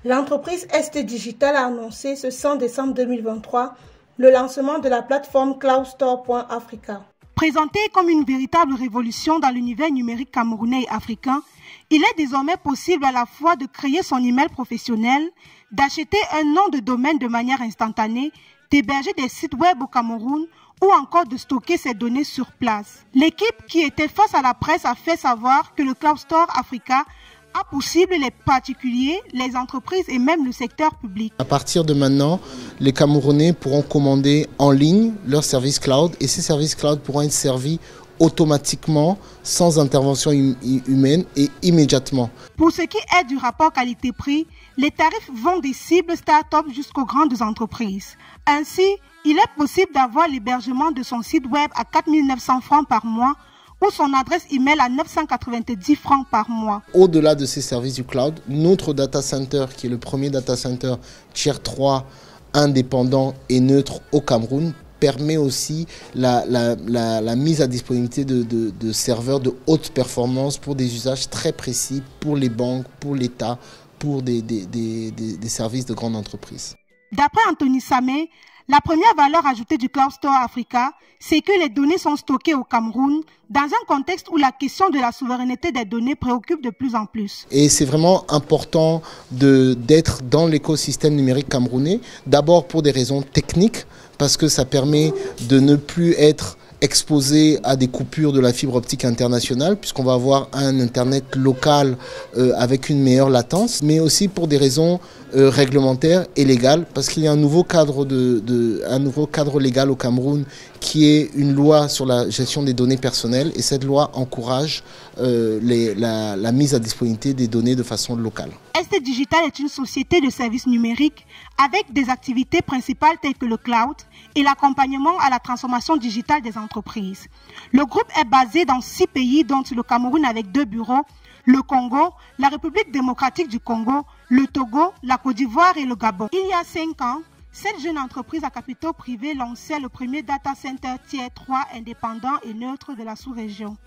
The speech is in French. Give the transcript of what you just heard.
L'entreprise ST Digital a annoncé ce 100 décembre 2023 le lancement de la plateforme cloudstore.africa. Présenté comme une véritable révolution dans l'univers numérique camerounais et africain, il est désormais possible à la fois de créer son email professionnel, d'acheter un nom de domaine de manière instantanée, d'héberger des sites web au Cameroun ou encore de stocker ses données sur place. L'équipe qui était face à la presse a fait savoir que le Cloud Store Africa a pour cible les particuliers, les entreprises et même le secteur public. À partir de maintenant, les Camerounais pourront commander en ligne leurs services cloud et ces services cloud pourront être servis automatiquement, sans intervention humaine et immédiatement. Pour ce qui est du rapport qualité-prix, les tarifs vont des cibles start-up jusqu'aux grandes entreprises. Ainsi, il est possible d'avoir l'hébergement de son site web à 4 900 francs par mois ou son adresse email à 990 francs par mois. Au-delà de ces services du cloud, notre data center, qui est le premier data center tier 3 indépendant et neutre au Cameroun, permet aussi la mise à disponibilité de serveurs de haute performance pour des usages très précis pour les banques, pour l'État, pour des services de grandes entreprises. D'après Anthony Samé, la première valeur ajoutée du Cloud Store Africa, c'est que les données sont stockées au Cameroun dans un contexte où la question de la souveraineté des données préoccupe de plus en plus. Et c'est vraiment important d'être dans l'écosystème numérique camerounais, d'abord pour des raisons techniques, parce que ça permet de ne plus être exposé à des coupures de la fibre optique internationale, puisqu'on va avoir un Internet local avec une meilleure latence, mais aussi pour des raisons réglementaires et légales, parce qu'il y a un nouveau cadre, un nouveau cadre légal au Cameroun qui est une loi sur la gestion des données personnelles, et cette loi encourage la mise à disponibilité des données de façon locale. ST Digital est une société de services numériques avec des activités principales telles que le cloud et l'accompagnement à la transformation digitale des entreprises. Le groupe est basé dans 6 pays, dont le Cameroun avec 2 bureaux, le Congo, la République démocratique du Congo, le Togo, la Côte d'Ivoire et le Gabon. Il y a 5 ans, cette jeune entreprise à capitaux privés lançait le premier data center tier 3 indépendant et neutre de la sous-région.